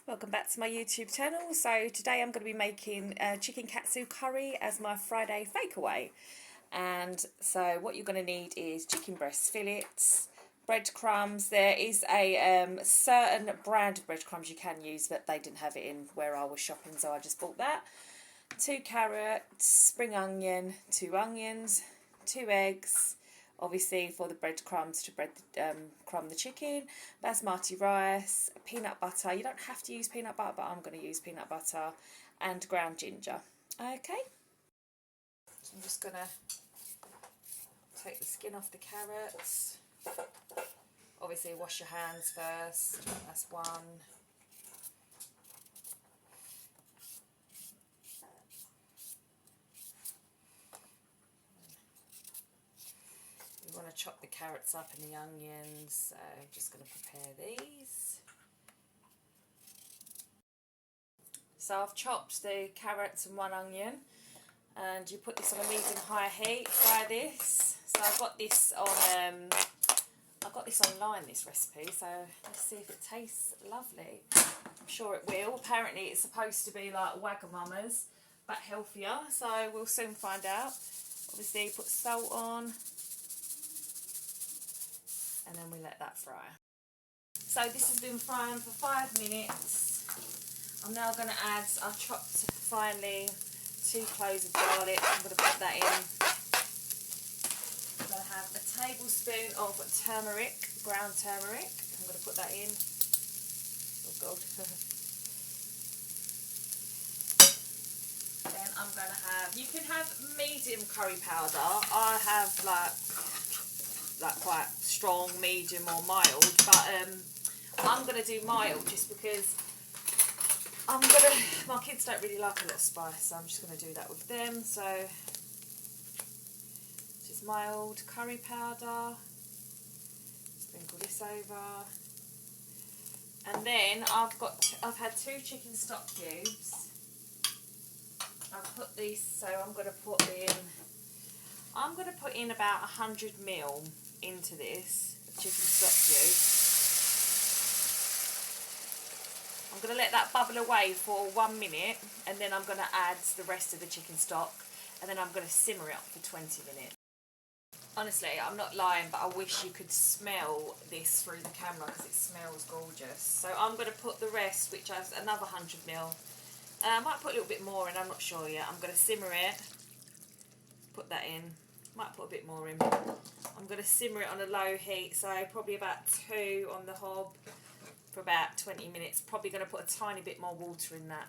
Welcome back to my YouTube channel. So today I'm going to be making chicken katsu curry as my Friday takeaway. And so what you're going to need is chicken breast fillets, breadcrumbs. There is a certain brand of breadcrumbs you can use, but they didn't have it in where I was shopping, so I just bought that. 2 carrots, spring onion, 2 onions, 2 eggs. Obviously for the breadcrumbs to crumb the chicken, basmati rice, peanut butter. You don't have to use peanut butter, but I'm going to use peanut butter, and ground ginger. Okay. So I'm just going to take the skin off the carrots. Obviously wash your hands first. That's one. You want to chop the carrots up and the onions, so I'm just going to prepare these. So I've chopped the carrots and 1 onion, and you put this on a medium-high heat. Fry this. So I've got this online, this recipe. So let's see if it tastes lovely. I'm sure it will. Apparently it's supposed to be like Wagamama's, but healthier. So we'll soon find out. Obviously put salt on. And then we let that fry. So this has been frying for 5 minutes. I'm now going to add, I've chopped finely 2 cloves of garlic. I'm going to put that in. I'm going to have a tablespoon of turmeric, ground turmeric. I'm going to put that in. Oh God. Then I'm going to have, you can have medium curry powder. I have like quite strong, medium or mild, but I'm going to do mild just because my kids don't really like a lot of spice, so I'm just going to do that with them. So just mild curry powder, sprinkle this over, and then I've had 2 chicken stock cubes. I've put these, so I'm going to put in about 100 ml into this chicken stock cube. I'm going to let that bubble away for 1 minute, and then I'm going to add the rest of the chicken stock, and then I'm going to simmer it up for 20 minutes. Honestly, I'm not lying, but I wish you could smell this through the camera because it smells gorgeous. So I'm going to put the rest, which has another 100 ml. I might put a little bit more in, I'm not sure yet. I'm going to simmer it, put that in. Might put a bit more in. I'm going to simmer it on a low heat, so probably about 2 on the hob for about 20 minutes. Probably going to put a tiny bit more water in that.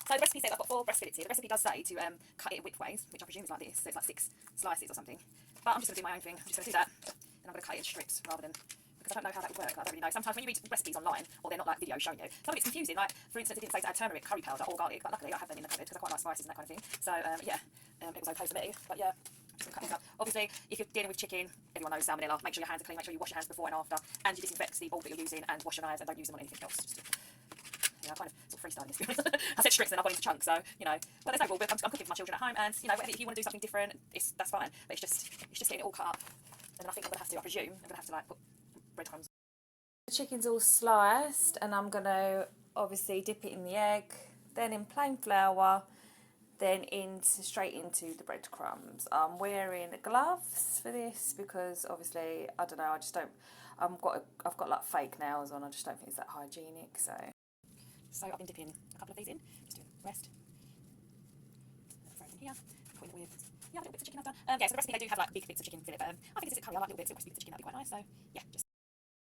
So the recipe says I've got 4 breast fillets here. The recipe does say to cut it widthways, which I presume is like this, so it's like 6 slices or something. But I'm just going to do my own thing. I'm just going to do that, and I'm going to cut it in strips rather than, because I don't know how that would work. I don't really know. Sometimes when you read recipes online, or they're not like videos showing you, some of it's confusing. Like, for instance, it didn't say to add turmeric, curry powder, or garlic, but luckily I have them in the cupboard because I quite like spices and that kind of thing. So, yeah, it was okay for me. But yeah, just cut these up. Obviously, if you're dealing with chicken, everyone knows salmonella. Make sure your hands are clean. Make sure you wash your hands before and after, and you disinfect the bowl that you're using, and wash your knives, and don't use them on anything else. Yeah, I'm kind of sort of freestyling this, to be honest. I said strips and then I've gone into chunks, so, you know, but there's no rule. I'm cooking for my children at home, and, you know, if you want to do something different, that's fine. But it's just getting it all cut up. And then I think I'm going to have to, I presume, I'm going to have to, like, put breadcrumbs. The chicken's all sliced, and I'm going to obviously dip it in the egg, then in plain flour, then straight into the breadcrumbs. I'm wearing gloves for this because obviously, I don't know, I just don't, I've got like fake nails on, I just don't think it's that hygienic, so I've been dipping a couple of these in, just doing the rest. Throw it in here, put in with, yeah, little bits of chicken I've done. Yeah, so the recipe they do have like big bits of chicken fillet, but I think this is a curry, I like little bits of crispy bits of chicken, that'd be quite nice, so yeah, just.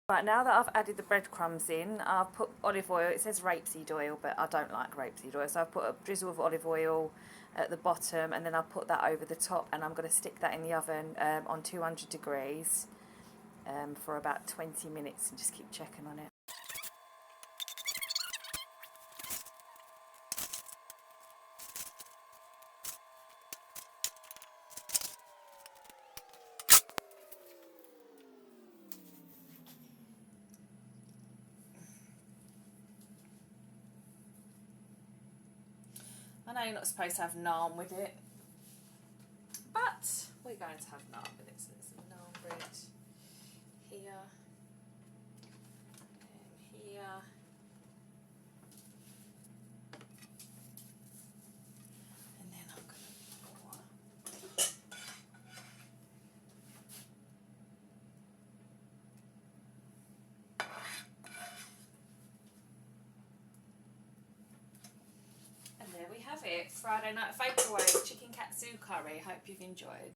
Right, now that I've added the breadcrumbs in, I've put olive oil. It says rapeseed oil, but I don't like rapeseed oil, so I've put a drizzle of olive oil at the bottom, and then I'll put that over the top, and I'm going to stick that in the oven on 200 degrees for about 20 minutes, and just keep checking on it. I know you're not supposed to have naan with it, but we're going to have naan with it. So there's some naan bread here. have it. Friday night takeaway chicken katsu curry. Hope you've enjoyed.